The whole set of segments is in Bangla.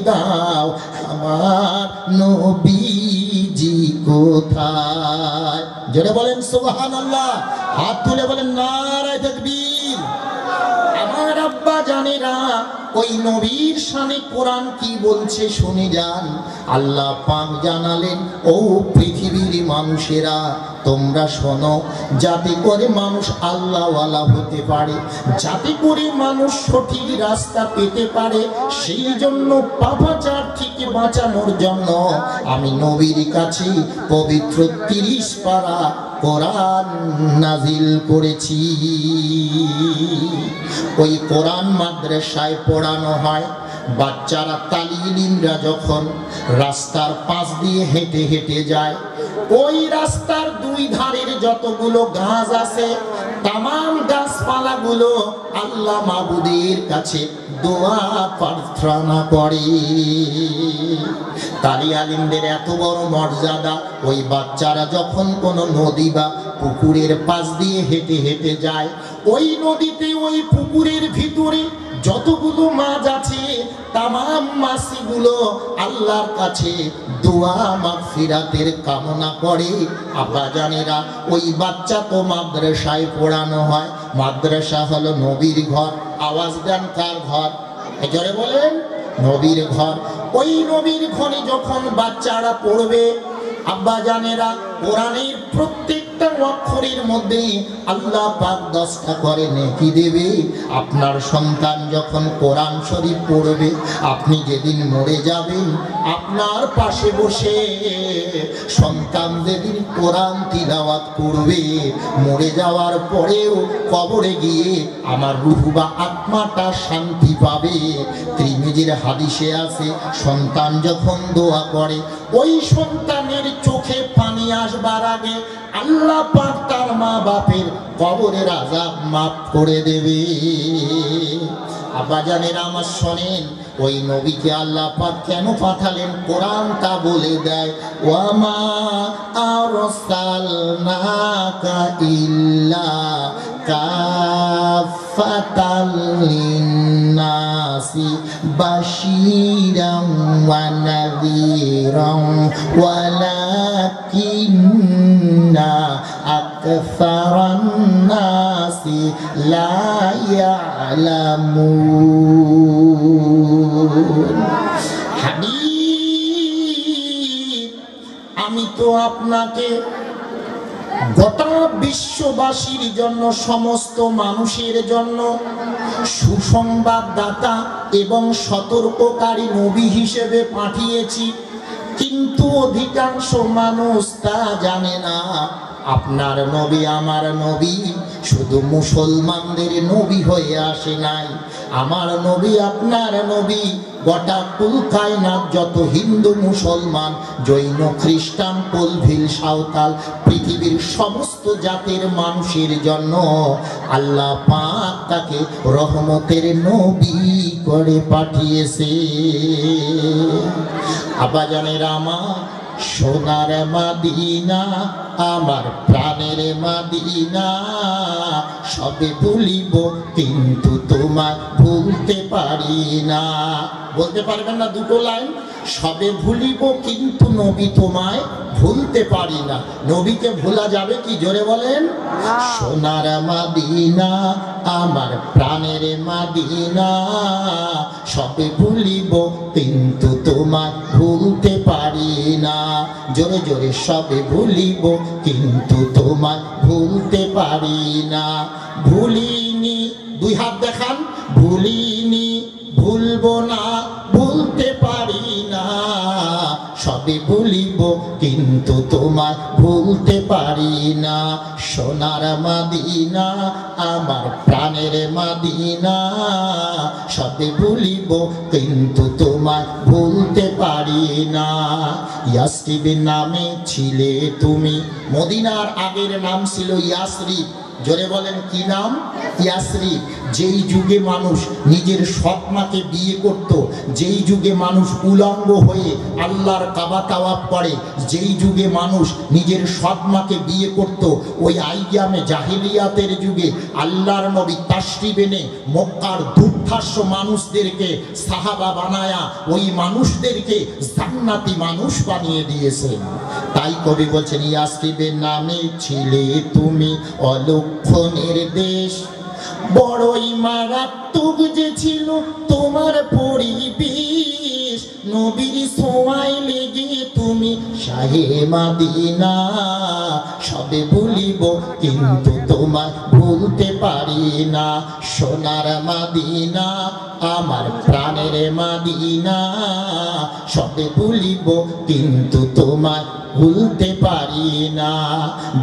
দাও আমার নবীজি কোথায়। জোরে বলেন সুবহানাল্লাহ, হাত তুলে বলেন নারায়ে তাকবীর। আমার আব্বা জানেরা, ওই নবীর শানে কোরআন কি বলছে শুনে যান। আল্লাহ পাক জানালেন, ও পৃথিবীর মানুষেরা তোমরা শোনো, যাতে করে মানুষ আল্লাহওয়ালা হতে পারে, যাতে করে মানুষ সঠিক রাস্তা পেতে পারে, সেই জন্য পাপাচার থেকে বাঁচানোর জন্য আমি নবীর কাছে পবিত্র 30 পারা কোরআন নাজিল করেছি। ওই কোরআন মাদ্রাসায় পড়ানো হয়। বাচ্চারা তালিলিমরা যখন রাস্তার পাশ দিয়ে হেঁটে হেঁটে যায়, ওই রাস্তার দুই ধারের যতগুলো গাছ আছে, তামাম গাছপালাগুলো আল্লাহ মাবুদের কাছে দোয়া প্রার্থনা করে। তালি আলিমদের এত বড় মর্যাদা, ওই বাচ্চারা যখন কোনো নদী বা পুকুরের পাশ দিয়ে হেঁটে হেঁটে যায়, ওই নদীতে ওই পুকুরের ভিতরে যতগুলো মাছ আছে, তামাম মাছগুলো আল্লাহর কাছে দোয়া মাগফিরাতের কামনা করে। আব্বাজানেরা, ওই বাচ্চা তো মাদ্রাসায় পড়ানো হয়। মাদ্রাসা হলো নবীর ঘর। আওয়াজ দেন, কার ঘর? জোরে বলেন, নবীর ঘর। ওই নবীর ঘরে যখন বাচ্চারা পড়বে, আব্বাজানেরা, কোরআনের প্রত্যেকটা অক্ষরের মধ্যে আল্লাহ পাক 10টা করে নেকি দেবে। আপনার সন্তান যখন কোরআন শরীফ পড়বে, আপনি যেদিন মরে যাবেন, আপনার পাশে বসে সন্তান যেদিন কোরআন তিলাওয়াত করবে, মরে যাওয়ার পরেও কবরে গিয়ে আমার রূহ বা আত্মাটা শান্তি পাবে। তিরমিজির হাদিসে আছে, সন্তান যখন দোয়া করে, ওই সন্তানের চোখে পানি আসবার আগে আল্লাহ পাক তার মা বাপের কবরের আযাব মাফ করে দেবে। আব্বাজানেরা আমার শোনেন, ওই নবীকে আল্লাহ পাক কেন পাঠালেন কোরআন তা বলে দেয়। ওয়ামা আরসালনাকা ইল্লা কাফাতাল লিন্নাসি বাশীরান ওয়া নাযীরান ওয়ালাকিন্না আকসারান নাসি লা ইয়ালামুন। হাবিব, আমি তো আপনাকে গোটা বিশ্ববাসীর জন্য, সমস্ত মানুষের জন্য সুসংবাদদাতা এবং সতর্ককারী নবী হিসেবে পাঠিয়েছি, কিন্তু অধিকাংশ মানুষ তা জানে না। আপনার নবী, আমার নবী শুধু মুসলমানদের নবী হয়ে আসে নাই। আমার নবী, আপনার নবী গোটা কুল কায়নাত যত হিন্দু, মুসলমান, জৈন, খ্রিস্টান, কোলভিল, সাঁওতাল, পৃথিবীর সমস্ত জাতির মানুষের জন্য আল্লাহ পাক তাকে রহমতের নবী করে পাঠিয়েছে। আব্বাজানেরা আমার, সোনার মাদিনা, আমার প্রাণের মাদিনা, সবে ভুলিব কিন্তু তোমায় ভুলতে পারি না। বলতে পারবেন না দুটো লাইন? সবে ভুলিব কিন্তু নবী তোমায় ভুলতে পারি না। নবীকে ভোলা যাবে কি? জোরে বলেন। সোনার মাদিনা, আমার প্রাণের মাদিনা, সবে ভুলিব কিন্তু তোমায় ভুলতে পারি না। জোরে জোরে, সবে ভুলিব কিন্তু তোমায় ভুলতে পারি না। ভুলিনি, দুই হাত দেখান, ভুলিনি, ভুলবো না, ভুলতে পারি না। সবে ভুলিব কিন্তু তোমায় ভুলতে পারি না। সোনার মাদিনা, আমার প্রাণের মাদিনা, সবে ভুলিব কিন্তু তোমায় ভুলতে পারি না। ইয়াসরিব নামে ছিলে তুমি, মদিনার আগের নাম ছিল ইয়াসরিব। জোরে বলেন, কি নাম? ইয়াসরিব। যেই যুগে মানুষ নিজের সৎ মাকে বিয়ে করত, যেই যুগে মানুষ উলঙ্গ হয়ে আল্লাহর কাবা তাওয়াফ করে, যেই যুগে মানুষ নিজের সৎ মাকে বিয়ে করত, ওই আইয়ামে জাহিলিয়াতের যুগে আল্লাহর নবী তাশরিফ এনে মক্কার দুর্ধর্ষ মানুষদেরকে সাহাবা বানায়া ওই মানুষদেরকে জান্নাতি মানুষ বানিয়ে দিয়েছেন। তাই কবি বলছেন, ইয়াসরিবের নামে ছিলে তুমি অলক্ষণের দেশ, বড়ই মারাত্মক যে ছিল তোমার পরিবেশ, নবীর ছোঁয়ায় লেগে তুমি শাহে মাদিনা, সবে ভুলিব কিন্তু তোমায় ভুলতে পারি না, সোনার মাদিনা আমার প্রাণের মাদিনা, সবে ভুলিব কিন্তু তোমায় ভুলতে পারি না,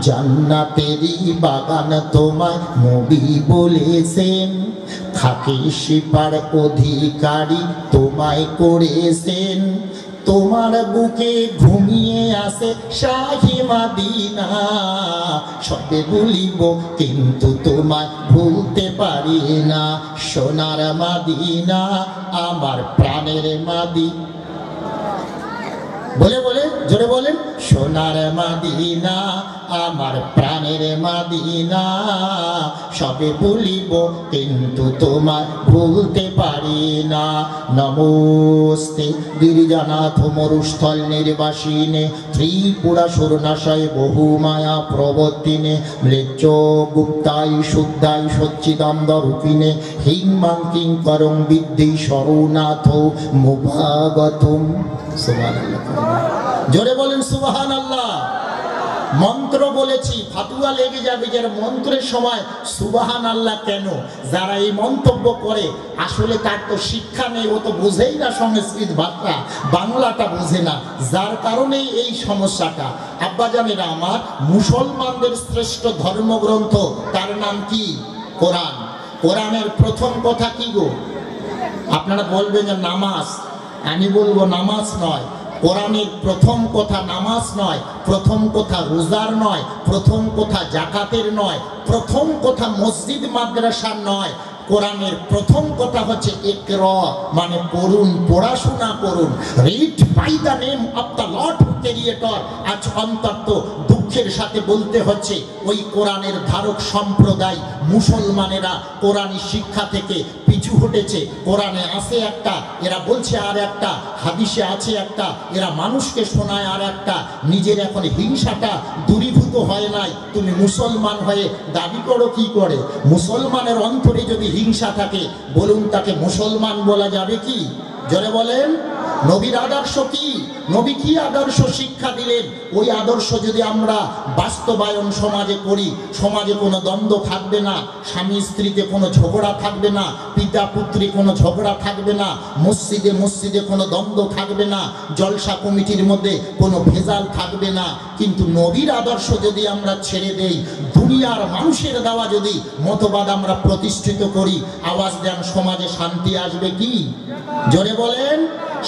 জান্নাতেরই বাগান তোমায় নবী বলেছেন, খাকি শিপার অধিকারী তোমায় করেছেন, তোমার বুকে ঘুমিয়ে আসে শাহি মাদিনা, সবে ভুলিব কিন্তু তোমায় ভুলতে পারি না, সোনার মাদিনা আমার প্রাণের মাদিনা। বলে বলে জোরে বলেন, সোনার মাদিনা আমার প্রাণের মাদিনা, সবে ভুলিব কিন্তু তোমায় ভুলতে পারি না। নমস্তে গিরিজানাথ মরুস্থল নির্বাসিনে, ত্রিপুরা সুরনাশয় বহু মায়া প্রবর্তিনে, ম্লেচ্ছ গুপ্তাই শুদ্ধাই সচ্চিদানন্দ রূপিণে, হিং মাং কিং করং বিদ্ধি শরণাথ মুভাগতুম। সুবহানাল্লাহ, জোরে বলেন সুবহানাল্লাহ। মন্ত্র বলেছি, ফাতুয়া লেগে যাবে যার মন্ত্রের সময় সুবহানাল্লাহ কেন। যারা এই মন্তব্য করে আসলে তার তো শিক্ষা নেই, ও তো বোঝেই না সংস্কৃত ভাষা, বাংলাটা বোঝে না, যার কারণেই এই সমস্যাটা। আব্বাজানেরা আমার, মুসলমানদের শ্রেষ্ঠ ধর্মগ্রন্থ তার নাম কি? কোরআন। কোরআনের প্রথম কথা কি গো? আপনারা বলবেন যে নামাজ, আমি বলবো নামাজ নয়। কোরআনের প্রথম কথা নামাজ নয়, প্রথম কথা রোজার নয়, প্রথম কথা জাকাতের নয়, প্রথম কথা মসজিদ মাদ্রাসার নয়। কোরআনের প্রথম কথা হচ্ছে ইকরা, মানে পড়ুন, পড়াশোনা করুন। Read by the name of the lord creator. আজ অন্তত দুঃখের সাথে বলতে হচ্ছে ওই কোরআনের ধারক সম্প্রদায় মুসলমানেরা কোরআনী শিক্ষা থেকে পিছু হটেছে। কোরআনে আছে একটা, এরা বলছে আর একটা, হাদিসে আছে একটা, এরা মানুষকে শোনায় আর একটা। নিজের এখন হিংসাটা দূরীভূত হয় নাই, তুমি মুসলমান হয়ে দাবি করো কি করে? মুসলমানের অন্তরে যদি হিংসা থাকে, বলুন তাকে মুসলমান বলা যাবে কি? জোরে বলেন। নবীর আদর্শ কি? নবী কি আদর্শ শিক্ষা দিলেন? ওই আদর্শ যদি আমরা বাস্তবায়ন সমাজে করি, সমাজে কোনো দ্বন্দ্ব থাকবে না, স্বামী স্ত্রীতে কোনো ঝগড়া থাকবে না, পিতা পুত্রী কোনো ঝগড়া থাকবে না, মসজিদে মসজিদে কোনো দ্বন্দ্ব থাকবে না, জলসা কমিটির মধ্যে কোনো ভেজাল থাকবে না। কিন্তু নবীর আদর্শ যদি আমরা ছেড়ে দেই, দুনিয়ার মানুষের দেওয়া যদি মতবাদ আমরা প্রতিষ্ঠিত করি, আওয়াজ দেন, সমাজে শান্তি আসবে কি? জোরে বলেন।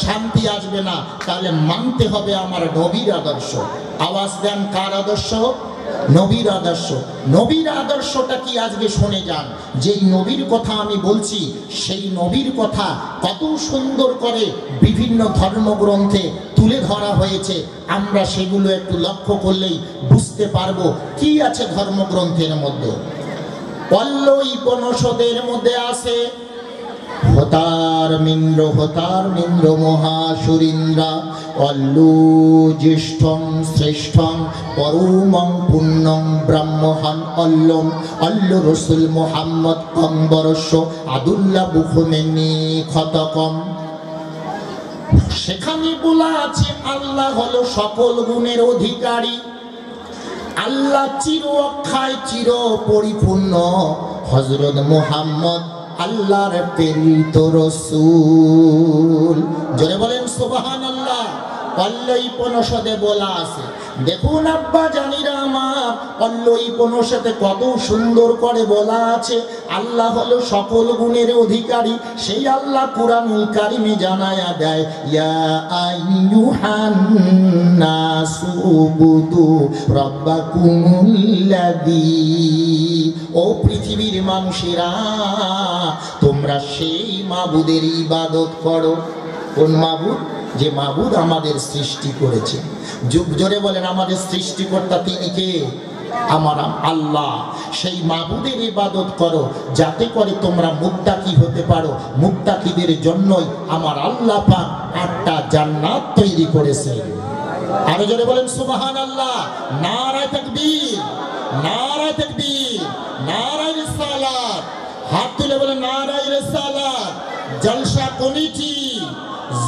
শান্তি আসবে না। তাহলে মানতে হবে আমার নবীর আদর্শ। আওয়াজ দেন, কার আদর্শ? নবীর আদর্শ। নবীর আদর্শটা কি আজকে শুনে যান। যেই নবীর কথা আমি বলছি, সেই নবীর কথা কত সুন্দর করে বিভিন্ন ধর্মগ্রন্থে তুলে ধরা হয়েছে। আমরা সেগুলো একটু লক্ষ্য করলেই বুঝতে পারবো কি আছে ধর্মগ্রন্থের মধ্যে। পল্লব উপনিষদের মধ্যে আছে হতার মিন্দ্র মহাসুরিন্দ্রা অল্লু জ্যেষ্ঠং শ্রেষ্ঠং পরমং পুণ্যং ব্রহ্মহন অল্লম অল্ল রসুল মোহাম্মদ কম্বরস্য আদুল্লাহ বুখমেনি ক্ষতকম। সেখানে বলা আছে আল্লাহ হলো সকল গুণের অধিকারী, আল্লাহ চির অক্ষয় চির পরিপূর্ণ, হযরত মুহাম্মদ আল্লাহর প্রেরিত রাসূল। জোরে বলেন সুবহানাল্লাহ। পল্লব উপনিষদে বলা আছে দেখুন আব্বা জানিরা আমার, অল্লই কোনো সাথে কত সুন্দর করে বলা আছে, আল্লাহ হলো সকল গুণের অধিকারী। সেই আল্লাহ কুরআনুল কারিমে জানায়া দেয়, ইয়া আইয়ুহান নাসু উবুদু রাব্বাকুমুল্লাযী, ও পৃথিবীর মানুষেরা তোমরা সেই মাবুদের ইবাদত করো। কোন মাবুদ? যে মাবুদ আমাদের সৃষ্টি করেছে। যুগ জোরে বলেন, আমাদের সৃষ্টিকর্তা তিনি কে? আমার আল্লাহ। সেই মাবুদের ইবাদত করো যাতে করে তোমরা মুত্তাকি হতে পারো। মুত্তাকিদের জন্যই আমার আল্লাহ পাক 8টা জান্নাত তৈরি করেছে। আরো জোরে বলেন সুবহানাল্লাহ। নারায়ে তাকবীর, নারায়ে তাকবীর, নারায়ে রিসালাত। হাত তুলে বলেন নারায়ে রিসালাত। জলসা কমিটি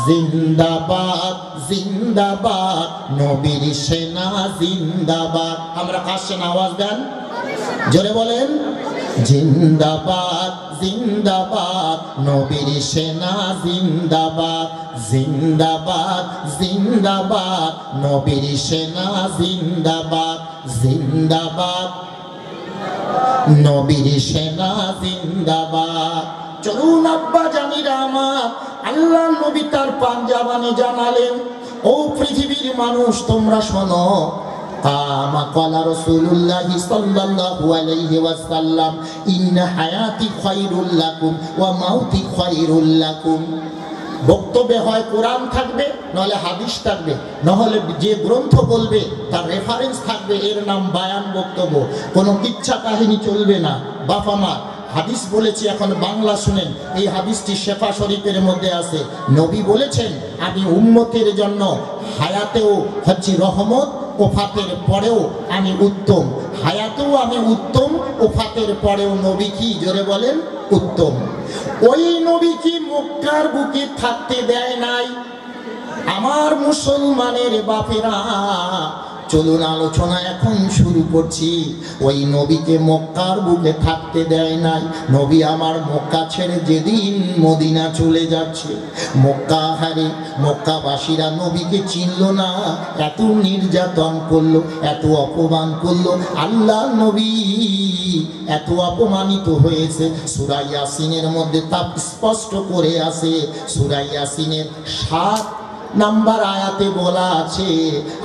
জিন্দাবাদ, জিন্দাবাদ, নবীর সেনা জিন্দাবাদ। আমরা কার সেনা? আওয়াজ দেন, জোরে বলেন। জিন্দাবাদ, জিন্দাবাদ, নবীর সেনা জিন্দাবাদ, জিন্দাবাদ, জিন্দাবাদ, নবীর সেনা জিন্দাবাদ, জিন্দাবাদ, নবীর সেনা জিন্দাবাদ। চলুন আব্বা জানিরা আমার, আল্লাহ নবী তার পাঞ্জাবানে জানালেন, ও পৃথিবীর মানুষ তোমরা শোনো, কামা ক্বালা রাসূলুল্লাহি সাল্লাল্লাহু আলাইহি ওয়াসাল্লাম, ইন্না হায়াতি খায়রুল লাকুম ওয়া মাউতি খায়রুল লাকুম। বক্তব্যে হয় কোরআন থাকবে, নাহলে হাদিস থাকবে, নাহলে যে গ্রন্থ বলবে তার রেফারেন্স থাকবে, এর নাম বায়ান বক্তব্য। কোনো কিচ্ছা কাহিনী চলবে না। বাবা মা, হাদিস বলেছি, এখন বাংলা শুনেন। এই হাদিসটি শেফা শরীফের মধ্যে আছে। নবী বলেছেন, আমি উম্মতের জন্য হায়াতেও হচ্ছি রহমত, ওফাতের পরেও আমি উত্তম। হায়াতেও আমি উত্তম, ওফাতের পরেও নবী কি? জোরে বলেন, উত্তম। ওই নবী কি মক্কার বুকে থাকতে দেয় নাই? আমার মুসলমানের বাপেরা, চলুন আলোচনা এখন শুরু করছি। ওই নবীকে মক্কার বুকে থাকতে দেয় নাই। নবী আমার মক্কা ছেড়ে যেদিন মদিনা চলে যাচ্ছে, মক্কা হারে মক্কাবাসীরা নবীকে চিনল না, এত নির্যাতন করলো, এত অপমান করলো। আল্লাহ নবী এত অপমানিত হয়েছে। সূরা ইয়াসিনের মধ্যে তা স্পষ্ট করে আছে। সূরা ইয়াসিনের 7 নাম্বার আয়াতে বলা আছে,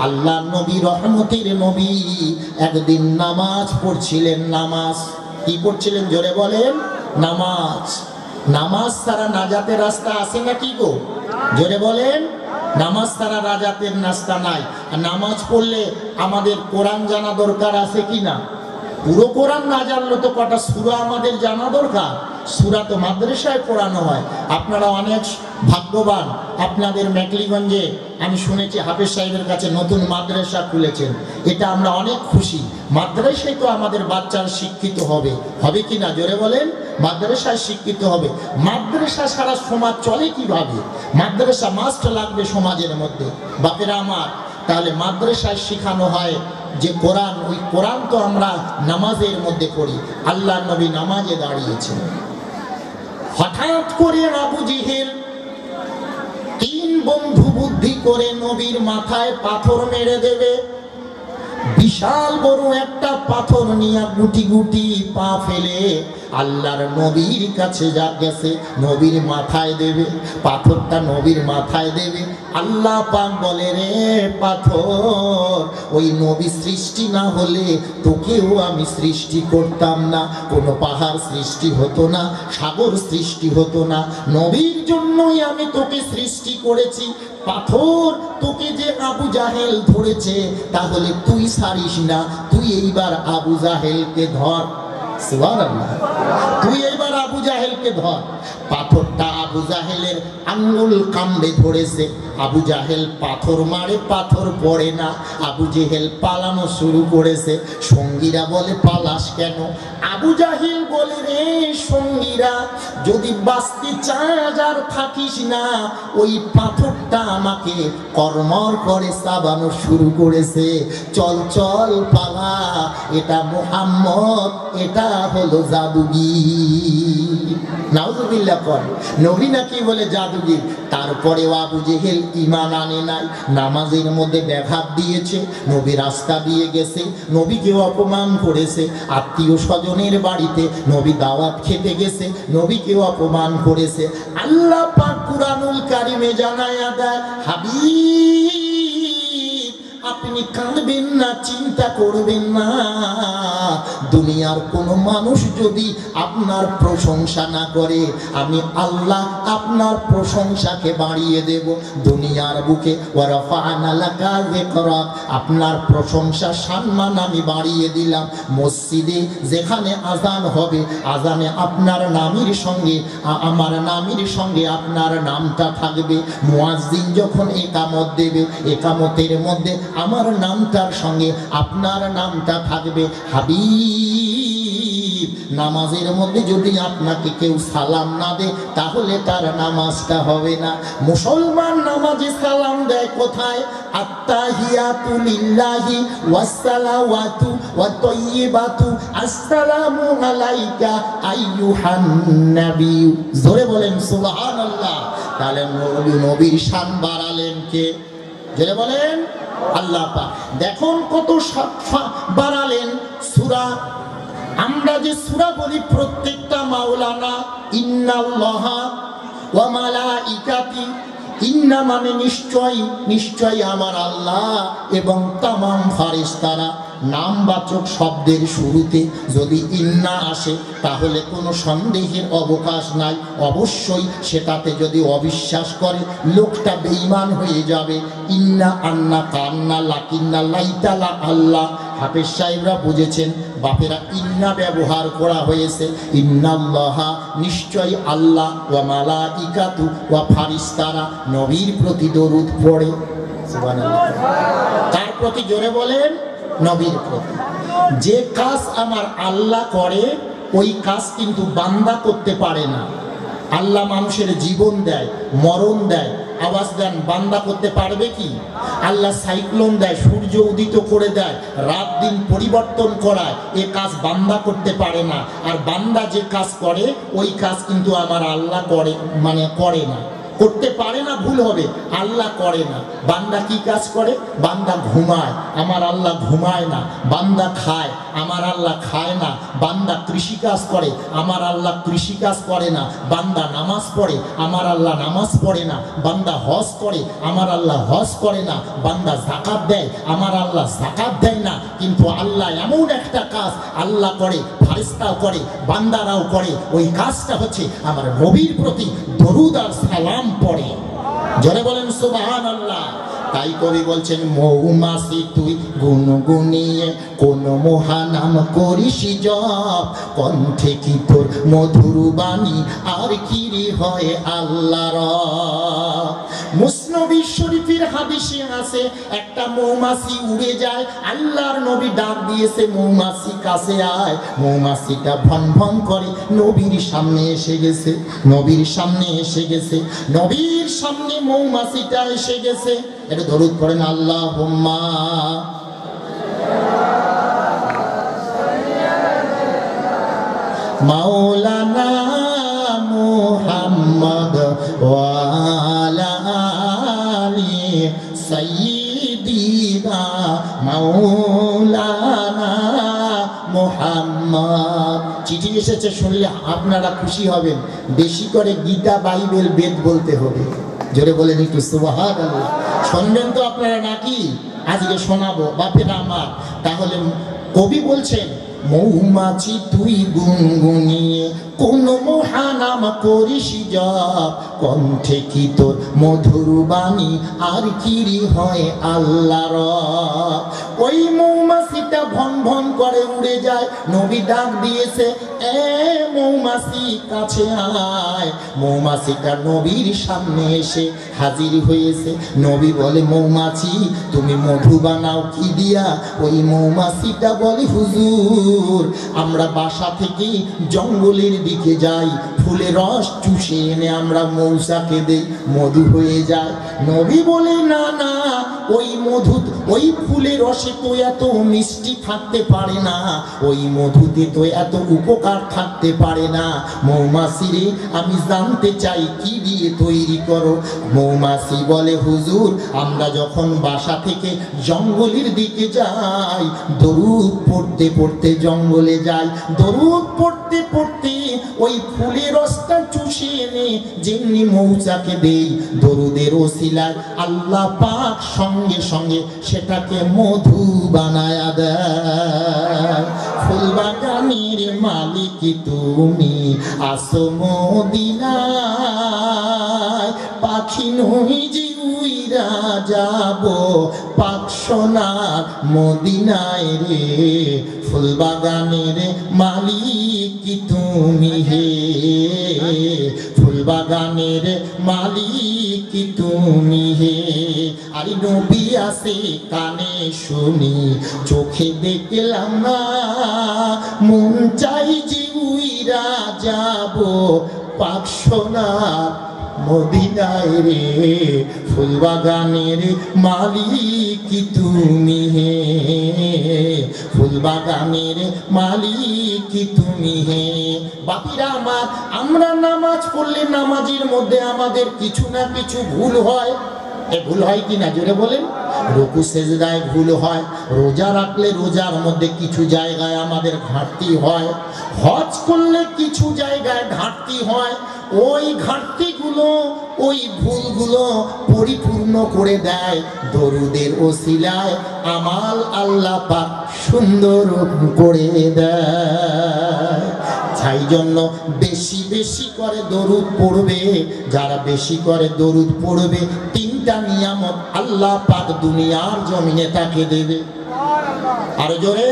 আল্লাহ নবী রহমতের নবী একদিন নামাজ পড়ছিলেন। নামাজ কি পড়ছিলেন? জোরে বলেন, নামাজ। নামাজ ছাড়া নাজাতের রাস্তা আছে নাকি গো? জোরে বলেন। নামাজ ছাড়া নাজাতের রাস্তা নাই। আর নামাজ পড়লে আমাদের কোরআন জানা দরকার আছে কি না? পুরো কোরআন না জানলে তো কটা সূরা আমাদের জানা দরকার। সূরা তো মাদ্রাসায় পড়ানো হয়। আপনারা অনেক ভাগ্যবান, আপনাদের মেকলিগঞ্জে আমি শুনেছি হাফেজ সাহেবের কাছে নতুন মাদ্রাসা খুলেছেন। এটা আমরা অনেক খুশি। মাদ্রাসায় তো আমাদের বাচ্চারা শিক্ষিত হবে, হবে কি না? জোরে বলেন। মাদ্রাসায় শিক্ষিত হবে। মাদ্রাসা সারা সমাজ চলে কিভাবে? মাদ্রাসা মাস্ট লাগবে সমাজের মধ্যে। বাপেরা আমার, তাহলে মাদ্রাসায় শেখানো হয় যে কোরআন, ওই কোরআন তো আমরা নামাজের মধ্যে পড়ি। আল্লাহ নবী নামাজে দাঁড়িয়েছেন, হঠাৎ করে আবু জেহেল 3 বন্ধু বুদ্ধি করে নবীর মাথায় পাথর মেরে দেবে। বিশাল বড় একটা পাথর নিয়ে গুটি গুটি পা ফেলে আল্লাহর নবীর কাছে যা গেছে, নবীর মাথায় দেবে। পাথরটা নবীর মাথায় দেবে। আল্লাহ পাক বলে, রে পাথর, ওই নবী সৃষ্টি না হলে তোকেও আমি সৃষ্টি করতাম না। কোনো পাহাড় সৃষ্টি হতো না, সাগর সৃষ্টি হতো না, নবীর জন্যই আমি তোকে সৃষ্টি করেছি। পাথর, তোকে যে আবু জাহেল ধরেছে, তাহলে তুই ছাড়িস না, তুই এইবার আবু জাহেলকে ধর। সুবহানাল্লাহ। তুই এবার আবু জাহেলকে ধর। পাথরটা আবু জাহেলের আঙ্গুল কামড়ে ধরেছে। আবু জাহেল পাথর মারে, পাথর পড়ে না। আবু জেহেল পালানো শুরু করেছে। সঙ্গীরা বলে, পালাস কেন? আবু জাহেল বলে, রে সঙ্গীরা, যদি বাঁচতে চাস আর থাকিস না, ওই পাথরটা আমাকে কর্মর করে চাবানো শুরু করেছে। চল চল পালা, এটা মুহাম্মদ, এটা হলো জাদুগীর। নাউজুবিল্লাহ। নবী নবী নাকি বলে জাদুগির। তারপরেও আবু জেহেল ঈমান আনে নাই, নামাজের মধ্যে ব্যাঘাত দিয়েছে, নবী রাস্তা দিয়ে গেছে, নবীকেও অপমান করেছে, আত্মীয় স্বজনের বাড়িতে নবী দাওয়াত খেতে গেছে, নবীকেও অপমান করেছে। আল্লাহ পাক কুরআনুল কারিমে জানায়া দেয়, হাবিব আপনি কাঁদবেন না, চিন্তা করবেন না। দুনিয়ার কোন মানুষ যদি আপনার প্রশংসা না করে, আমি আল্লাহ আপনার প্রশংসাকে বাড়িয়ে দেব দুনিয়ার বুকে। ওয়ারাফা'না লাকা যিকরাক, আপনার প্রশংসা সম্মান আমি বাড়িয়ে দিলাম। মসজিদে যেখানে আজান হবে, আজানে আপনার নামের সঙ্গে আমার নামের সঙ্গে আপনার নামটা থাকবে। মুয়াজ্জিন যখন ইকামত দেবে, ইকামতের মধ্যে আমার নামটার সঙ্গে আপনার নামটা থাকবে। হাবিব নামাজের মধ্যে যদি আপনাকে কেউ সালাম না দেয়, তাহলে তার নামাজটা হবে না। মুসলমান নামাজে সালাম দেয় কোথায়? আত্তাহিয়াতু লিল্লাহি ওয়াসসালাওয়াতু ওয়া তাইয়্যিবাতু আসসালামু আলাইকা আইয়ুহান নবী। জোরে বলেন সুবহানাল্লাহ। তাহলে নবীর শান বাড়ালেন কে? জোরে বলেন আল্লাহ পাক। দেখুন কত বাড়ালেন সূরা। আমরা যে সূরা বলি প্রত্যেকটা মাওলানা ইন্নাল্লাহা ওয়া মালাইকাতি, ইন্না মানে নিশ্চয়, নিশ্চয় আমার আল্লাহ এবং তামাম ফেরেশতারা। নামবাচক শব্দের শুরুতে যদি ইন্না আসে, তাহলে কোনো সন্দেহের অবকাশ নাই। অবশ্যই সেটাতে যদি অবিশ্বাস করে, লোকটা বেঈমান হয়ে যাবে। ইন্না, আন্না, কান্না, লাকিন্না, লাইতালা আল্লাহ। হাফেজ সাহেবরা বুঝেছেন, বাপেরা ইন্না ব্যবহার করা হয়েছে। ইন্নাল্লাহা নিশ্চয় আল্লাহ, ওয়া মালাইকাতু ওয়া ফারিস্তারা নবীর প্রতি দরুদ পড়ে। সুবহানাল্লাহ। তার প্রতি জোরে বলেন নবীর প্রতি। যে কাজ আমার আল্লাহ করে, ওই কাজ কিন্তু বান্দা করতে পারে না। আল্লাহ মানুষের জীবন দেয়, মরণ দেয়, আওয়াজ দেন, বান্দা করতে পারবে কি? আল্লাহ সাইক্লোন দেয়, সূর্য উদিত করে দেয়, রাত দিন পরিবর্তন করায়, এ কাজ বান্দা করতে পারে না। আর বান্দা যে কাজ করে, ওই কাজ কিন্তু আমার আল্লাহ করে, মানে করে না, করতে পারে না, ভুল হবে, আল্লাহ করে না। বান্দা কি কাজ করে? বান্দা ঘুমায়, আমার আল্লাহ ঘুমায় না। বান্দা খায়, আমার আল্লাহ খায় না। বান্দা কৃষি কাজ করে, আমার আল্লাহ কৃষি কাজ করে না। বান্দা নামাজ পড়ে, আমার আল্লাহ নামাজ পড়ে না। বান্দা হজ করে, আমার আল্লাহ হজ করে না। বান্দা যাকাত দেয়, আমার আল্লাহ যাকাত দেয় না। কিন্তু আল্লাহ এমন একটা কাজ আল্লাহ করে, ফেরেশতাও করে, বান্দারাও করে। ওই কাজটা হচ্ছে আমার নবীর প্রতি দরুদ আর সালাম পড়ে। জোরে বলেন সুবহানাল্লাহ। তাই কবি বলছেন, মৌমাছি তুই গুনগুনিয়ে কোন মহানাম করিস জপ, কণ্ঠে কি তোর মধুর বাণী, আর কি রে হয় আল্লাহর। মুসনবী শরীফের হাদিসে আছে, একটা মৌমাছি উড়ে যায়, আল্লাহর নবী ডাক দিয়েছে, মৌমাছি কাছে আয়। মৌমাছিটা ভন ভন করে নবীর সামনে এসে গেছে, নবীর সামনে এসে গেছে, নবীর সামনে মৌমাছিটা এসে গেছে। এটা দরুদ পড়েন, আল্লাহুম্মা মাওলানা মুহাম্মদ ওয়া আলা আলি সাইয়্যিদিনা মাওলানা মুহাম্মদ। চিঠি এসেছে, শুনলে আপনারা খুশি হবেন। বেশি করে গীতা, বাইবেল, বেদ বলতে হবে। জোরে বলেন একটু সুবহানাল্লাহ। শুনবেন তো আপনারা নাকি? আজকে শোনাবো বাপেরা আমার। তাহলে কবি বলছেন, মৌমাছি তুই গুনগুনিয়ে কোন মহানাম করিস জপ, কণ্ঠে কি তোর মধুর বাণী, আর কি রে হয় আল্লাহর। ওই মৌমাছিটা ভন ভন করে উড়ে যায়। নবী ডাক দিয়েছে, এ মৌমাছি কাছে আয়। মৌমাছিটা নবীর সামনে এসে হাজির হয়েছে। নবী বলে, মৌমাছি তুমি মধু বানাও কি দিয়া? ওই মৌমাছিটা বলে, হুজুর আমরা বাসা থেকে জঙ্গলের দিকে যাই, ফুলের রস চুষে এনে আমরা মৌচাকে দেই, মধু হয়ে যায়। নবী বলে, না না, ওই মধু, ওই ফুলের রসে তো এত মিষ্টি থাকতে পারে না, ওই মধুতে তো এত উপকার থাকতে পারে না। মৌমাছি রে, আমি জানতে চাই কি দিয়ে তৈরি করো? মৌমাছি বলে, হুজুর আমরা যখন বাসা থেকে জঙ্গলের দিকে যাই, দরুদ পড়তে পড়তে জঙ্গলে যাই, দরুদ পড়তে পড়তে ওই ফুলের রসটা চুষে এনে যেমনি মৌচাকে দেই, দরুদের ওসিলায় আল্লাহ পাক সঙ্গে সঙ্গে সেটাকে মধু বানায়া দেয়। ফুলবাগানের মালিক তুমি, আসো মদিনায়, পাখি নই যে উইরা যাব পাক সোনার মদিনায় রে। ফুলবাগানের মালিক তুমি হে, ফুলবাগানের মালিক তুমি হে। আর নবী আসে কানে শুনি, চোখে দেখলাম না, মন চাই যে উইরা যাব পাক সোনার মদিনায় রে। ফুলবাগানের মালিক তুমি হে, ফুলবাগানের মালিক তুমি হে। বাকিরা আমার, আমরা নামাজ পড়লে নামাজের মধ্যে আমাদের কিছু না কিছু ভুল হয়। এ ভুল হয় কি না জোরে বলেন? রুকু সেজদায় ভুল হয়, রোজা রাখলে রোজার মধ্যে কিছু জায়গায় আমাদের ঘাটতি হয়, হজ করলে কিছু জায়গায় ঘাটতি হয়। ওই ঘাটতিগুলো, ওই ভুলগুলো পরিপূর্ণ করে দেয় দরুদের ওসিলায় আমাল আল্লাহ পাক সুন্দর করে দেয়। তাই জন্য বেশি বেশি করে দরুদ পড়বে, যারা বেশি করে দরুদ পড়বে তিনটা নিয়ামত আল্লাহ পাক দুনিয়ার জমিনে তাকে দেবে। আর জোরে,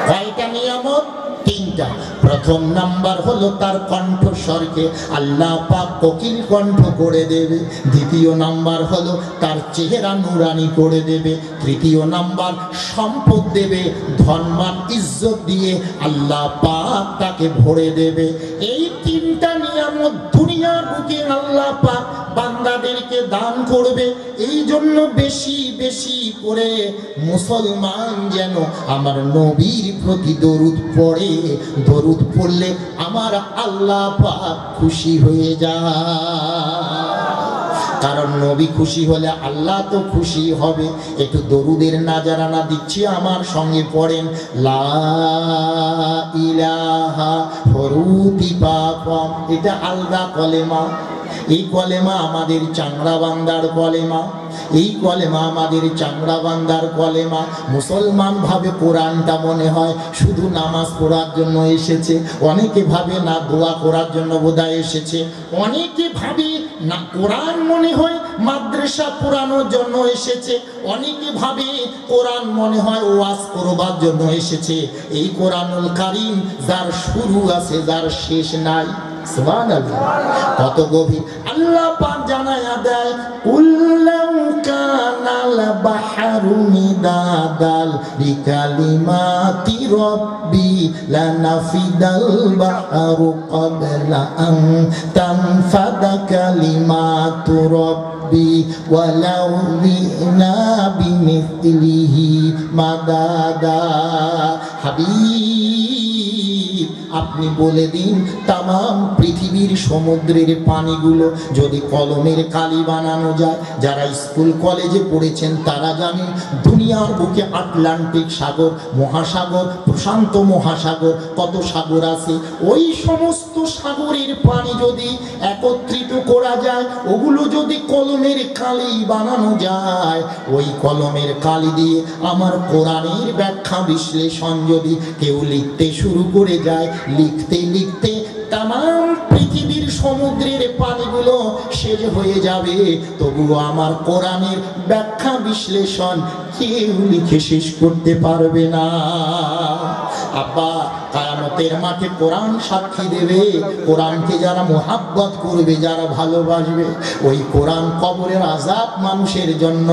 কয়টা নিয়ামত? তিনটা। প্রথম নাম্বার হলো তার কণ্ঠস্বরকে আল্লাহ পাক কোকিল কণ্ঠ করে দেবে। দ্বিতীয় নাম্বার হলো তার চেহারা নুরানি করে দেবে। তৃতীয় নাম্বার সম্পদ দেবে, ধনমান ইজ্জত দিয়ে আল্লাহ পাক তাকে ভরে দেবে। এই তিনটা নিয়ামত দুনিয়ার বুকে আল্লাহ পাক বান্দাদেরকে দান করবে। এই জন্য বেশি বেশি করে মুসলমান যেন আমার নবীর প্রতি দরুদ পড়ে। দরুদ পড়লে আমার আল্লাহ পাক খুশি হয়ে যায়, কারণ নবী খুশি হলে আল্লাহ তো খুশি হবে। একটু দরুদের নাজারানা দিচ্ছি, আমার সঙ্গে পড়েন। লা ইলাহা হরুতি পাপম, এটা আলগা কলেমা। এই কলেমা আমাদের চাংড়া বান্দার কলেমা, এই কলেমা আমাদের চাংড়া বান্দার কলেমা। মুসলমান ভাবে কোরআনটা মনে হয় শুধু নামাজ পড়ার জন্য এসেছে, অনেকে ভাবে না দোয়া করার জন্য বোধহয় এসেছে, অনেকে ভাবে না কোরআন মনে হয় মাদ্রাসা পড়ানোর জন্য এসেছে, অনেকে ভাবে কোরআন মনে হয় ওয়াজ করবার জন্য এসেছে। এই কোরআনুল কারীম যার শুরু আছে যার শেষ নাই। সুবহানাল্লাহ, কত গভীর। আল্লাহ পাক জানায়া দেয়, কুল্লাউ কানাল বাহরু মিদাদাল লিকালিমাতি রাব্বি লানাফিদাল বাহরু ক্বাবলা আন তানফাদা কালিমাতু রাব্বি ওয়ালাউ জিনা বিমিসলিহি মাদাদা। হাবিব, আপনি বলে দিন তামাম পৃথিবীর সমুদ্রের পানিগুলো যদি কলমের কালি বানানো যায়, যারা স্কুল কলেজে পড়েছেন তারা জানেন দুনিয়ার বুকে আটলান্টিক সাগর, মহাসাগর, প্রশান্ত মহাসাগর, কত সাগর আছে। ওই সমস্ত সাগরের পানি যদি একত্রিত করা যায়, ওগুলো যদি কলমের কালি বানানো যায়, ওই কলমের কালি দিয়ে আমার কোরআনের ব্যাখ্যা বিশ্লেষণ যদি কেউ লিখতে শুরু করে যায়, লিখতে লিখতে তামাম পৃথিবীর সমুদ্রের পানিগুলো শেষ হয়ে যাবে, তবুও আমার কোরআনের ব্যাখ্যা বিশ্লেষণ কেউ লিখে শেষ করতে পারবে না। আব্বা, কিয়ামতের মাঠে কোরআন সাক্ষী দেবে। কোরআনকে যারা মোহাব্বত করবে, যারা ভালোবাসবে, ওই কোরআন কবরের আযাব মানুষের জন্য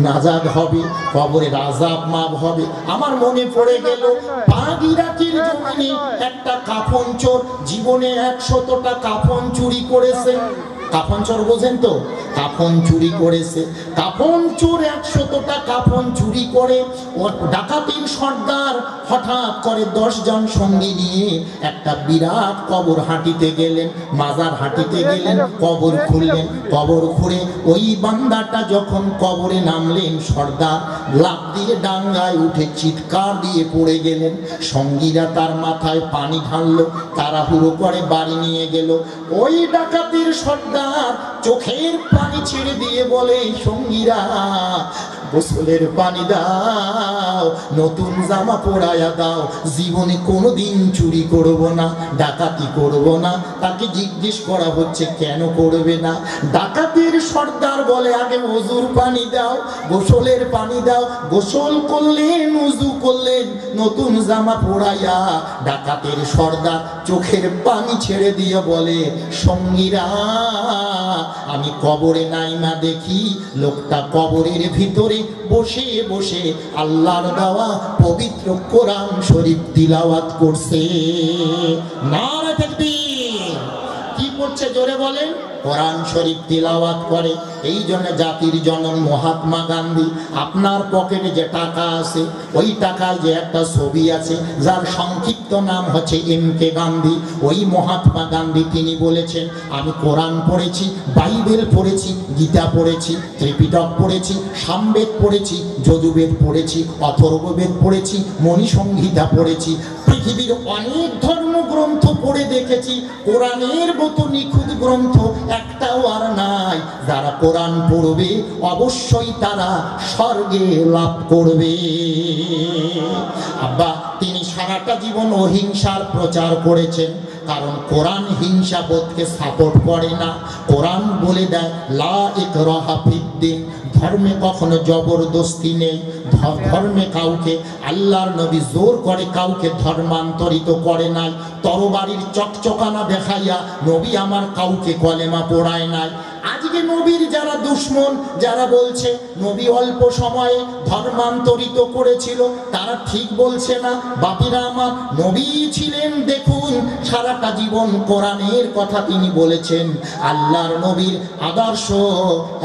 নাজাত হবে, কবরের আযাব মাফ হবে। আমার মনে পড়ে গেল বাগিরাটির জমিনে একটা কাফন চোর জীবনে 100টা কাফন চুরি করেছে। কাফন চোর বোঝেন তো? কাফন চুরি করেছে। কাফন কাফন চোর 100টা কাফন চুরি করে। ও ডাকাতির সর্দার হঠাৎ করে 10 জন সঙ্গী নিয়ে একটা বিরাট কবর হাঁটিতে গেলেন, মাজার হাঁটিতে গেলেন, কবর খুললেন। কবর খুঁড়ে ওই বান্দাটা যখন কবরে নামলেন, সর্দার লাফ দিয়ে ডাঙ্গায় উঠে চিৎকার দিয়ে পড়ে গেলেন। সঙ্গীরা তার মাথায় পানি ঢাললো, তাড়াহুড়ো করে বাড়ি নিয়ে গেল। ওই ডাকাতির সর্দার চোখের পানি ছেড়ে দিয়ে বলে, সঙ্গীরা গোসলের পানি দাও, নতুন জামা পরায়া দাও, জীবনে কোনোদিন চুরি করব না, ডাকাতি করব না। তাকে জিজ্ঞেস করা হচ্ছে কেন করবে না? ডাকাতির সর্দার বলে, আগে ওযুর পানি দাও, গোসলের পানি দাও। গোসল করলেন, ওযু করলেন, নতুন জামা পরাইয়া ডাকাতের সর্দার চোখের পানি ছেড়ে দিয়ে বলে, সঙ্গীরা আমি কবরে নাইমা দেখি লোকটা কবরের ভিতরে বসে বসে আল্লাহর দেওয়া পবিত্র কোরআন শরীফ তিলাওয়াত করছে। নারে তাকবীর! কি করছে জোরে বলেন? কোরআন শরীফ তিলাওয়াত করে। এই জন্য জাতির জনক মহাত্মা গান্ধী, আপনার পকেটে যে টাকা আছে ওই টাকায় যে একটা ছবি আছে যার সংক্ষিপ্ত নাম হচ্ছে MK গান্ধী। ওই মহাত্মা গান্ধী তিনি বলেছেন, আমি কোরআন পড়েছি, বাইবেল পড়েছি, গীতা পড়েছি, ত্রিপিটক পড়েছি, সামবেদ পড়েছি, যজুর্বেদ পড়েছি, অথর্ববেদ পড়েছি, মণিসংহিতা পড়েছি, পৃথিবীর অনেক ধর্মগ্রন্থ পড়ে দেখেছি, কোরআনের মতো নিখুঁত গ্রন্থ একটাও আর নাই। যারা কোরআন পড়বে অবশ্যই তারা স্বর্গে লাভ করবে। আব্বা তিনি সারাটা জীবন অহিংসার প্রচার করেছেন, কারণ কোরআন হিংসাবোধকে সাপোর্ট করে না। কোরআন বলে দেয় লা ইকরাহা ফিদ্দিন, ধর্মে কখনো জবরদস্তি নেই। ধর্মে কাউকে আল্লাহর নবী জোর করে কাউকে ধর্মান্তরিত করে নাই। তরবারির চকচকানা দেখাইয়া নবী আমার কাউকে কলেমা পড়ায় নাই। আজকে নবীর যারা দুশ্মন, যারা বলছে নবী অল্প সময়ে ধর্মান্তরিত করেছিল, তারা ঠিক বলছে না। বাপিরা আমার, নবী ছিলেন দেখুন সারাটা জীবন কোরআনের কথা তিনি বলেছেন। আল্লাহর নবীর আদর্শ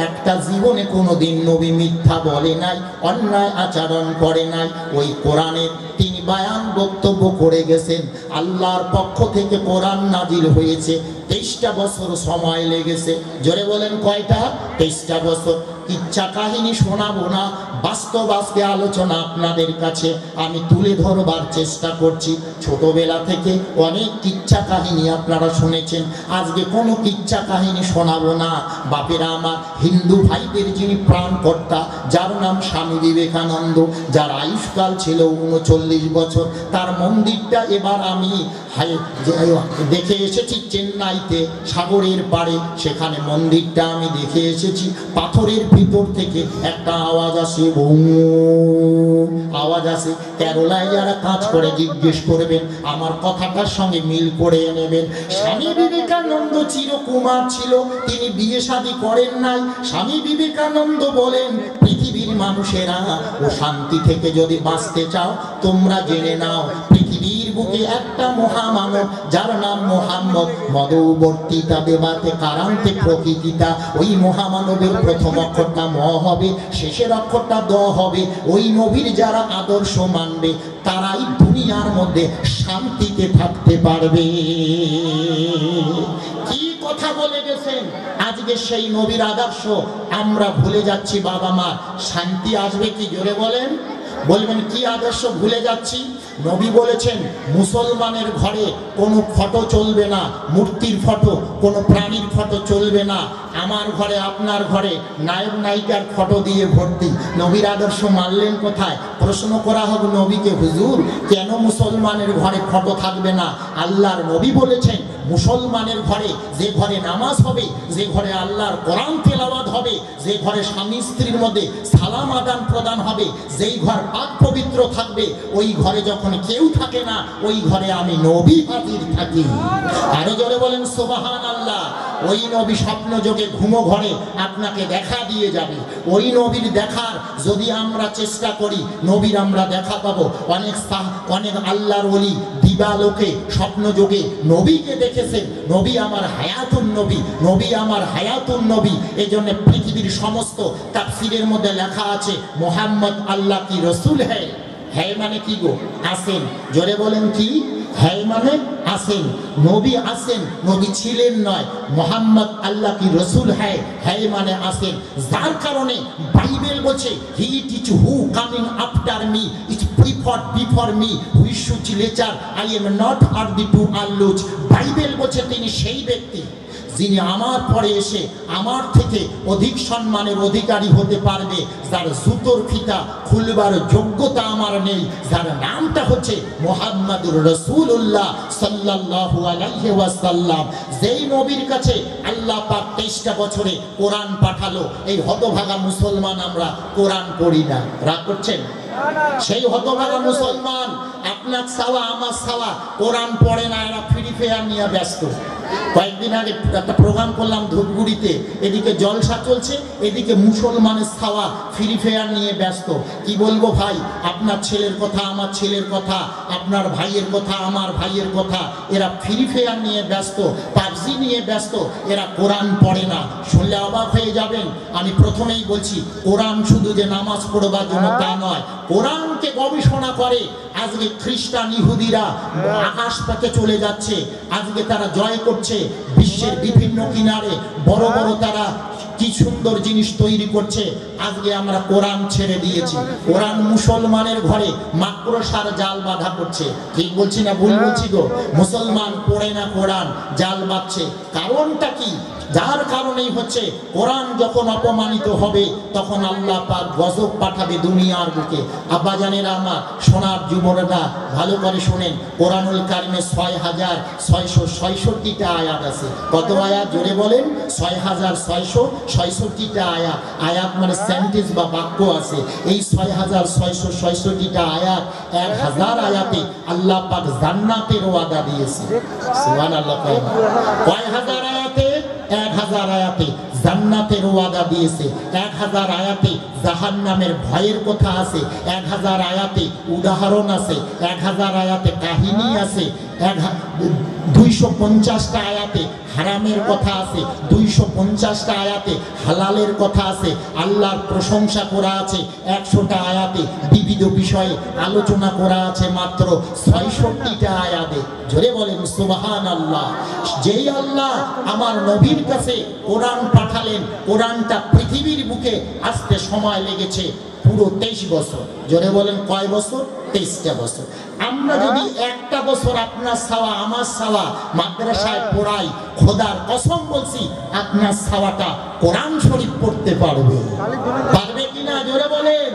একটা জীবনে কোনোদিন নবী মিথ্যা বলে নাই, অন্যায় আচরণ করে নাই। ওই কোরআনের তিনি বায়ান বক্তব্য করে গেছেন। আল্লাহর পক্ষ থেকে কোরআন নাজিল হয়েছে, 23টা বছর সময় লেগেছে। জোরে বলেন কয়টা? 23টা বছর। ইচ্ছা কাহিনী শোনাবো না, বাস্তব আজকে আলোচনা আপনাদের কাছে আমি তুলে ধরবার চেষ্টা করছি। ছোটবেলা থেকে অনেক কিচ্ছা কাহিনী আপনারা শুনেছেন, আজকে কোনো কিচ্ছা কাহিনী শোনাবো না। বাপেরা আমার, হিন্দু ভাইদের যিনি প্রাণকর্তা, যার নাম স্বামী বিবেকানন্দ, যার আয়ুষ্কাল ছিল 39 বছর, তার মন্দিরটা এবার আমি দেখে এসেছি চেন্নাইতে, সাগরের পাড়ে। সেখানে মন্দিরটা আমি দেখে এসেছি। পাথরের ভিতর থেকে একটা আওয়াজ আসে, আওয়াজ আসে। কেরলায় যারা কাজ করে জিজ্ঞেস করবেন, আমার কথাটার সঙ্গে মিল করে নেবেন। স্বামী বিবেকানন্দ চিরকুমার ছিল, তিনি বিয়ে শাদী করেন নাই। স্বামী বিবেকানন্দ বলেন, পৃথিবীর মানুষেরা ও শান্তি থেকে যদি বাঁচতে চাও তোমরা জেনে নাও, পৃথিবীর বুকে একটা মহামানব যার নাম মোহাম্মদ, মদবর্তিতা দেবাতে কারান্তে প্রকৃতিতা। ওই মহামানবের প্রথম অক্ষরটা ম হবে, শেষের অক্ষরটা দ হবে। ওই নবীর যারা আদর্শ মানবে তারাই দুনিয়ার মধ্যে শান্তিতে থাকতে পারবে। কি কথা বলে গেছেন! আজকে সেই নবীর আদর্শ আমরা ভুলে যাচ্ছি। বাবা মা, শান্তি আসবে কি? জোরে বলেন। বলবেন কি আদর্শ ভুলে যাচ্ছি? নবী বলেছেন মুসলমানের ঘরে কোনো ফটো চলবে না, মূর্তির ফটো, কোনো প্রাণীর ফটো চলবে না। আমার ঘরে আপনার ঘরে নায়ক নায়িকার ফটো দিয়ে ভর্তি। নবীর আদর্শ মানলেন কোথায়? প্রশ্ন করা হবে নবীকে, হুজুর কেন মুসলমানের ঘরে ফটো থাকবে না? আল্লাহর নবী বলেছেন মুসলমানের ঘরে, যে ঘরে নামাজ হবে, যে ঘরে আল্লাহর কোরআন তেলাওয়াত হবে, যে ঘরে স্বামী স্ত্রীর মধ্যে সালাম আদান প্রদান হবে, যেই ঘর পাক পবিত্র থাকবে, ওই ঘরে যখন কেউ থাকে না, ওই ঘরে আমি নবী হাজির থাকি। আরো জোরে বলেন সুবহানাল্লাহ। ওই নবী স্বপ্ন যোগে ঘুমো ঘরে আপনাকে দেখা দিয়ে যাবে। ওই নবীর দেখার যদি আমরা চেষ্টা করি, নবীর আমরা দেখা পাবো। অনেক আল্লাহর ওলি দিবালোকে স্বপ্ন যোগে নবীকে দেখেছেন। নবী আমার হায়াতুন নবী, নবী আমার হায়াতুন নবী। এই জন্য পৃথিবীর সমস্ত তাফসীরের মধ্যে লেখা আছে মোহাম্মদ আল্লাহ কি রসুল হ্যায়। হ্যায় মানে কি গো? আসেন। জোরে বলেন কি? হ্যায় মানে আসেন, নবী আসেন, নবী ছিলেন নয়। মোহাম্মদ আল্লাহ কি রসুল হ্যায়, হ্যায় মানে আসেন। যার কারণে বাইবেল বলছে he it is who coming after me is preferred before me which should latchet I am not worthy to unloose. Bible বলছে তিনি সেই ব্যক্তি যিনি আমার পরে এসে আমার থেকে অধিক সম্মানের অধিকারী হতে পারবে, যার জুতোর ফিতা খুলবার যোগ্যতা আমার নেই, যার নামটা হচ্ছে মুহাম্মাদুর রাসূলুল্লাহ সাল্লাল্লাহু আলাইহি ওয়াসাল্লাম। যেই নবীর কাছে আল্লাহ পাক 23টা বছরে কোরআন পাঠালো, এই হতভাগা মুসলমান আমরা কোরআন পড়ি না। রাগ করছেন? সেই হতভাগা মুসলমান আপনার সাওয়া আমার সাওয়া কোরআন পড়ে না, এরা ফ্রি ফায়ার নিয়ে ব্যস্ত। কয়েকদিন আগে একটা প্রোগ্রাম করলাম ধূপগুড়িতে, এদিকে জলসা চলছে, এদিকে মুসলমানের সাওয়া ফ্রি ফায়ার নিয়ে ব্যস্ত। কি বলবো ভাই, আপনার ছেলের কথা আমার ছেলের কথা, আপনার ভাইয়ের কথা আমার ভাইয়ের কথা, এরা ফ্রি ফায়ার নিয়ে ব্যস্ত, পাবজি নিয়ে ব্যস্ত, এরা কোরআন পড়ে না। শুনলে অবাক হয়ে যাবেন। আমি প্রথমেই বলছি, কোরআন শুধু যে নামাজ পড়বার জন্য তা নয়, কোরআনকে গবেষণা করে। আজকে খ্রিস্টান ইহুদিরা আকাশ পাতে চলে যাচ্ছে, আজকে তারা জয় করছে বিশ্বের বিভিন্ন কিনারে, বড় বড় তারা কি সুন্দর জিনিস তৈরি করছে। আজকে আমরা কোরআন ছেড়ে দিয়েছি, কোরআন মুসলমানের ঘরে মাকড়সার জাল বাঁধা করছে। ঠিক বলছি না ভুল বলছি গো? মুসলমান পড়ে না কোরআন, জাল বাঁধছে। কারণটা কি? যার কারণেই হচ্ছে কোরআন যখন অপমানিত হবে তখন আল্লাহ পাক গজব পাঠাবে দুনিয়ার বুকে। আব্বাজানেরা আমার, সোনার যুবকরা ভালো করে শোনেন, কোরআনুল কারিমে ৬,৬৬৬টা আয়াত আছে। কত আয়াত? জোরে বলেন। ৬,৬৬৬টা আয়াত। আয়াত মানে সেন্টেন্স বা বাক্য আছে। এই ৬,৬৬৬টা আয়াত, ১,০০০ আয়াতে আল্লাহ পাক জান্নাতের ওয়াদা দিয়েছে। সুবহানাল্লাহ। কয় হাজার আয়াতে? ১,০০০ আয়াতে জান্নাতের ওয়াদা দিয়েছে। ১,০০০ আয়াতে জাহান্নামের ভয়ের কথা আছে, ১,০০০ আয়াতে উদাহরণ আছে, ১,০০০ আয়াতে কাহিনী আছে, ২৫০টা আয়াতে হারামের কথা আছে, ২৫০টা আয়াতে হালালের কথা আছে, আল্লাহর প্রশংসা করা আছে, ১০০টা আয়াতে বিবিধ বিষয়ে আলোচনা করা আছে, মাত্র ৬৬টা আয়াতে। জোরে বলেন সুবহানাল্লাহ। যেই আল্লাহ আমার নবীর কাছে কোরআন পাঠালেন, কোরআনটা পৃথিবীর বুকে আসতে সময় লেগেছে পুরো 23 বছর। জোরে বলেন কয় বছর? 23টা বছর। আমরা যদি একটা বছর আপনার সাওয়া আমার সাওয়া মাদ্রাসায় পড়াই, খোদার কসম বলছি আপনার সাওয়াটা কোরআন শরীফ পড়তে পারবে। পারবে কিনা? জোরে বলেন।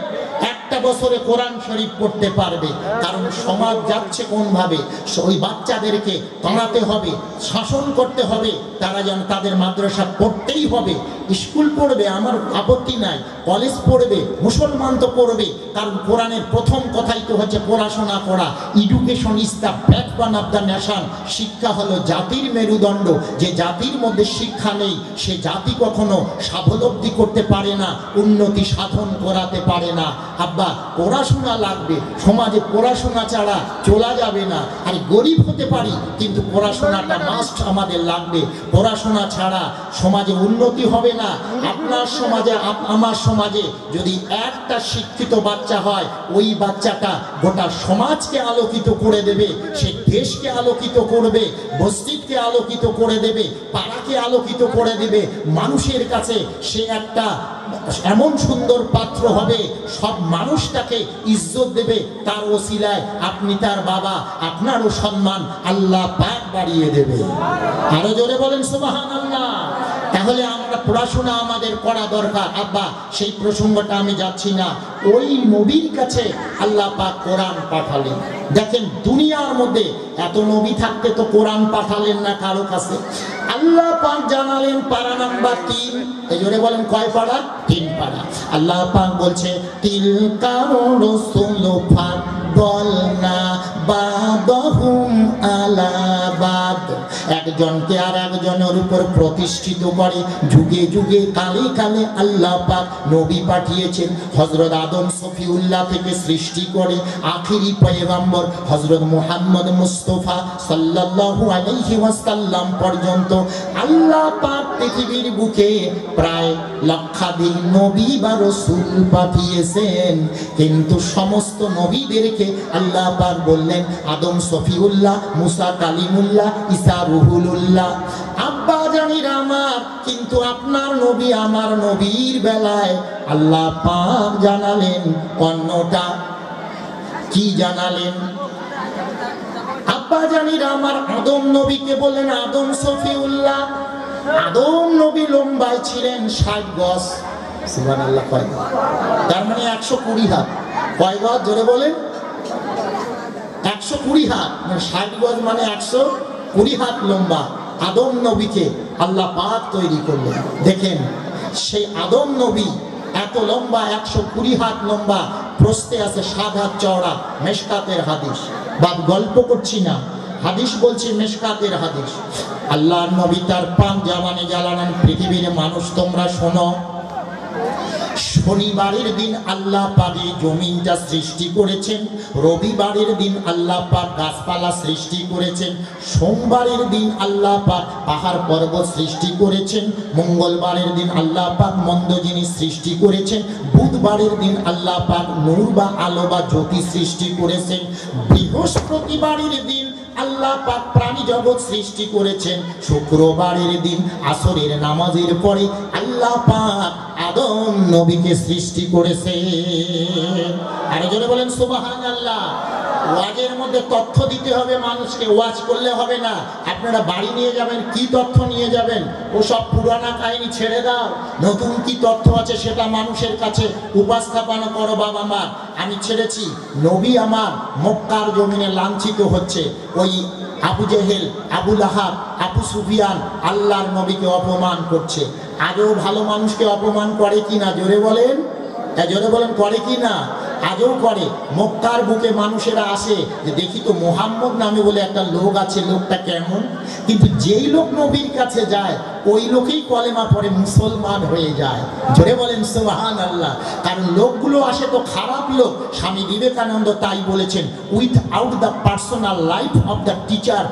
একটা বছরে কোরআন শরীফ পড়তে পারবে। কারণ সমাজ যাচ্ছে কোন ভাবে, ওই বাচ্চাদেরকে তাড়াতে হবে, শাসন করতে হবে, তারা যেন তাদের মাদ্রাসা পড়তেই হবে। স্কুল পড়বে, আমার আপত্তি নাই, কলেজ পড়বে, মুসলমান তো পড়বে। কারণ কোরআনের প্রথম কথাই তো হচ্ছে পড়াশোনা করা। Education is the backbone of the nation. শিক্ষা হলো জাতির মেরুদণ্ড। যে জাতির মধ্যে শিক্ষা নেই সে জাতি কখনো স্বাবলম্বী করতে পারে না, উন্নতি সাধন করাতে পারে না। আব্বা, পড়াশোনা লাগবে, সমাজে পড়াশোনা ছাড়া চলা যাবে না। আর গরিব হতে পারি কিন্তু পড়াশোনাটা মাস্ট আমাদের লাগবে। পড়াশোনা ছাড়া সমাজে উন্নতি হবে না। আপনার সমাজে আমার সমাজে যদি একটা শিক্ষিত বাচ্চা হয়, ওই বাচ্চাটা গোটা সমাজকে আলোকিত করে দেবে, সে দেশকে আলোকিত করবে, মসজিদকে আলোকিত করে দেবে, পাড়াকে আলোকিত করে দেবে। মানুষের কাছে সে একটা এমন সুন্দর পাত্র হবে, সব মানুষ তাকে ইজ্জত দেবে। তার ওসিলায় আপনি তার বাবা, আপনারও সম্মান আল্লাহ পাক বাড়িয়ে দেবে। আরো জোরে বলেন সুবহানাল্লাহ। তাহলে আমরা পড়াশোনা আমাদের করা দরকার। আব্বা, সেই প্রসঙ্গটা আমি যাচ্ছি না। ওই নবীর কাছে আল্লাহ পাক কোরআন পাঠালেন। দেখেন দুনিয়ার মধ্যে এত নবী থাকতে তো কোরআন পাঠালেন না কারো কাছে। আল্লাহ পাক জানালেন পারা নাম্বার 3। এই জোরে বলেন কয় পারা? 3 পারা। আল্লাহ পাক বলছে তিলকা রাসূলু ফাদলনা বাদহুম আলা বাদ। একজনকে আর একজনের উপর প্রতিষ্ঠিত করে। যুগে যুগে কালে কালে আল্লাহ পাক নবী পাঠিয়েছেন। হযরত আদম সফিউল্লাহ থেকে সৃষ্টি করে আখিরি পয়গম্বর হযরত মুহাম্মদ মুস্তাফা সাল্লাল্লাহু আলাইহি ওয়াসাল্লাম পর্যন্ত আল্লাহ পাক পৃথিবীর বুকে প্রায় লক্ষাধিক নবী বা রাসূল পাঠিয়েছেন। কিন্তু সমস্ত নবীদেরকে আল্লাহ পাক বললেন আদম সফিউল্লাহ, মুসা কালিমুল্লাহ, ঈসা রুহুলুল্লাহ। আব্বা জানিরা আমার, কিন্তু আপনার নবী আমার নবীর বেলায় আল্লাহ পাক জানালেন অন্যটা। কি জানালেন? আব্বা জানিরা আমার আদম নবীকে বলেন আদম সফিউল্লাহ। আদম নবী লম্বায় ছিলেন 60 গজ। সুবহানাল্লাহ। কয়? তার মানে 120 হাত। কয় গজ? জোরে বলেন। 120 হাত, মানে 60 গজ মানে 120 হাত লম্বা আদম নবীকে আল্লাহ পাক তৈরি করলেন। দেখেন সেই আদম নবী এত লম্বা, 120 হাত লম্বা, প্রস্থে আছে 7 হাত চওড়া। মেশকাতের হাদিস, বাদ গল্প করছি না, হাদিস বলছি, মেশকাতের হাদিস। আল্লাহর নবী তার পাক জামানে জ্বালালেন, পৃথিবীর মানুষ তোমরা শোনো, শনিবারের দিন আল্লাহ পাক এই জমিনটা সৃষ্টি করেছেন, রবিবারের দিন আল্লাহ পাক গাছপালা সৃষ্টি করেছেন, সোমবারের দিন আল্লাহ পাক পাহাড় পর্বত সৃষ্টি করেছেন, মঙ্গলবারের দিন আল্লাহ পাক মন্দ জিনিস সৃষ্টি করেছেন, বুধবারের দিন আল্লাহ পাক নূর বা আলো বা জ্যোতি সৃষ্টি করেছেন, বৃহস্পতিবারের দিন আল্লাহ পাক প্রাণী জগৎ সৃষ্টি করেছেন, শুক্রবারের দিন আসরের নামাজের পরে আল্লাহ পাক আদম নবীকে সৃষ্টি করেছেন। আর জোরে বলেন সুবহানাল্লাহ। ওয়াজের মধ্যে তথ্য দিতে হবে মানুষকে, ওয়াজ করলে হবে না। আপনারা বাড়ি নিয়ে যাবেন, কি তথ্য নিয়ে যাবেন? ও সব পুরানা কাহিনী ছেড়ে দাও, নতুন কি তথ্য আছে সেটা মানুষের কাছে উপস্থাপন করো। বাবা মা, আমি ছেড়েছি, নবী আমার মক্কার জমিনে লাঞ্ছিত হচ্ছে। ওই আবু জেহেল, আবু লাহাব, আবু সুফিয়ান আল্লাহর নবীকে অপমান করছে। আজও ভালো মানুষকে অপমান করে কি না? জোরে বলেন, জোরে বলেন, করে কি না? আজও করে। মক্কার বুকে মানুষেরা আসে যে দেখি তো মুহাম্মদ নামে বলে একটা লোক আছে, লোকটা কেমন? কিন্তু যেই লোক নবীর কাছে যায় ওই লোকেই কলেমা পড়ে মুসলমান হয়ে যায়। জোরে বলেন সুবহানাল্লাহ। কারণ লোকগুলো আসে তো খারাপ লোক। স্বামী বিবেকানন্দ তাই বলেছেন, with out the personal life of the teacher